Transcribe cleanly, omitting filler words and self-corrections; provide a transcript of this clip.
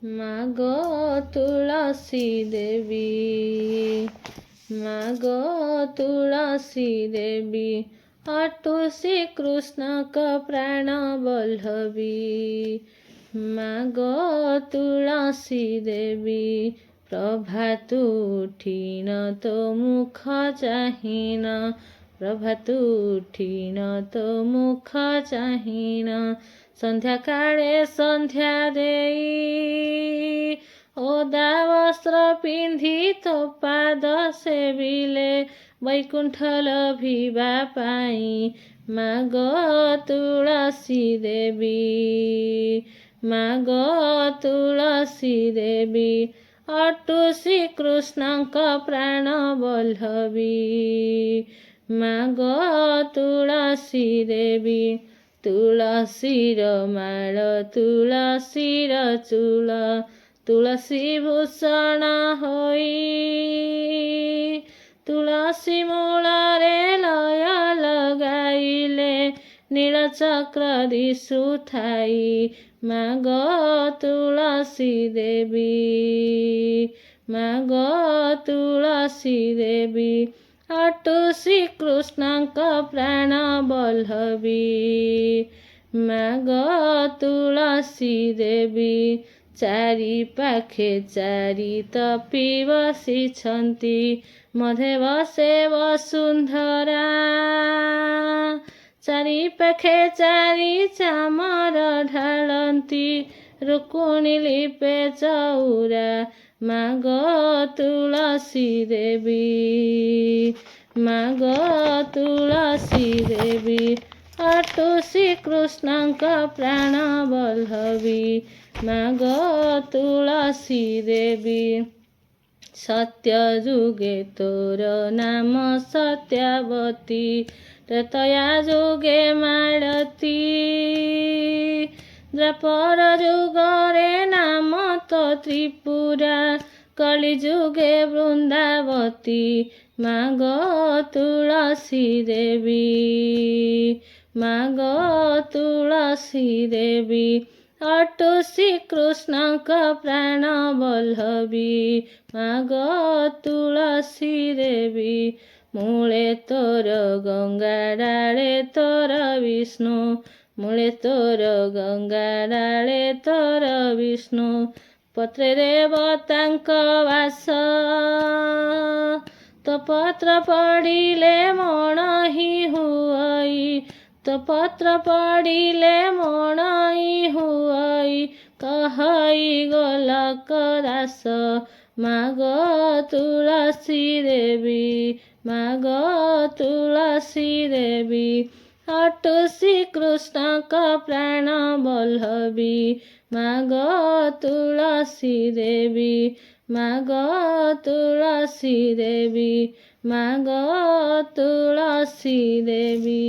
ମାଗ ତୁଳସୀ ଦେବୀ, ମାଗ ତୁଳସୀ ଦେବୀ, ଅଟୁ ଶ୍ରୀକୃଷ୍ଣଙ୍କ ପ୍ରାଣ ବଲ୍ଲଭୀ। ମାଗ ତୁଳସୀ ଦେବୀ, ପ୍ରଭାତୁ ଉଠିନ ତୋ ମୁଖ ଚାହିଁନ, ପ୍ରଭାତୁ ଉଠିନ ତୋ ମୁଖ ଚାହିଁନ। ସନ୍ଧ୍ୟାକାଳେ ସନ୍ଧ୍ୟା ଦେଇ, ଓଦା ବସ୍ତ୍ର ପିନ୍ଧି ତୋ ପାଦ ସେବିଲେ, ବୈକୁଣ୍ଠ ଲଭିବା ପାଇଁ। ମାଗ ତୁଳସୀ ଦେବୀ, ମାଗ ତୁଳସୀ ଦେବୀ, ଅଟୁ ଶ୍ରୀକୃଷ୍ଣଙ୍କ ପ୍ରାଣ ବଲ୍ଲଭୀ। ମାଗ ତୁଳସୀ ଦେବୀ, ତୁଳସୀର ମାଳ ତୁଳସୀର ଚୂଳ, ତୁଳସୀ ଭୂଷଣ ହୋଇ, ତୁଳସୀ ମୂଳରେ ଲୟ ଲଗାଇଲେ, ନୀଳଚକ୍ର ଦିଶୁଥାଇ। ମାଗ ତୁଳସୀ ଦେବୀ, ମାଗ ତୁଳସୀ ଦେବୀ, ଅଟୁ ଶ୍ରୀକୃଷ୍ଣଙ୍କ ପ୍ରାଣ ବଲ୍ଲଭୀ। ମାଗ ତୁଳସୀ ଦେବୀ, ଚାରି ପାଖେ ଚାରି ତପି ବସିଛନ୍ତି, ମଧ୍ୟେ ବସେ ବସୁନ୍ଧରା। ଚାରି ପାଖେ ଚାରି ଚାମର ଢାଳନ୍ତି, ରୁକୁଣି ଲିପେ ଚଉରା। ମାଗ ତୁଳସୀ ଦେବୀ, ମାଗ ତୁଳସୀ ଦେବୀ, ଅଟୁ ଶ୍ରୀକୃଷ୍ଣଙ୍କ ପ୍ରାଣ ବଲ୍ଲଭୀ। ମାଗ ତୁଳସୀ ଦେବୀ, ସତ୍ୟ ଯୁଗେ ତୋର ନାମ ସତ୍ୟାବତୀ, ତ୍ରେତୟା ଯୁଗେ ମାଳତୀ, ଦ୍ୱାପର ଯୁଗରେ ନାମ ତୋ ତ୍ରିପୁରା, କଳି ଯୁଗେ ବୃନ୍ଦାବତୀ। ମାଗ ତୁଳସୀ ଦେବୀ, ମାଗ ତୁଳସୀ ଦେବୀ, ଅଟୁ ଶ୍ରୀକୃଷ୍ଣଙ୍କ ପ୍ରାଣ ବଲ୍ଲଭୀ। ମାଗ ତୁଳସୀ ଦେବୀ, ମୂଳେ ତୋର ଗଙ୍ଗା ଡାଳେ ତୋର ବିଷ୍ଣୁ, ମୂଳେ ତୋର ଗଙ୍ଗା ଡାଳେ ତୋର ବିଷ୍ଣୁ। ପତ୍ରେ ଦେବତାଙ୍କ ବାସ, ତୋ ପତ୍ର ପଡ଼ିଲେ ମଣଇ ହୁଅଇ, ତୋ ପତ୍ର ପଡ଼ିଲେ ମଣଇ ହୁଅଇ, କହଇ ଗୋଲକ ଦାସ। ମାଗ ତୁଳସୀ ଦେବୀ, ମାଗ ତୁଳସୀ ଦେବୀ, ଅଟୁ ଶ୍ରୀକୃଷ୍ଣଙ୍କ ପ୍ରାଣ ବଲ୍ଲଭୀ। ମାଗ ତୁଳସୀ ଦେବୀ, ମାଗ ତୁଳସୀ ଦେବୀ, ମାଗ ତୁଳସୀ ଦେବୀ।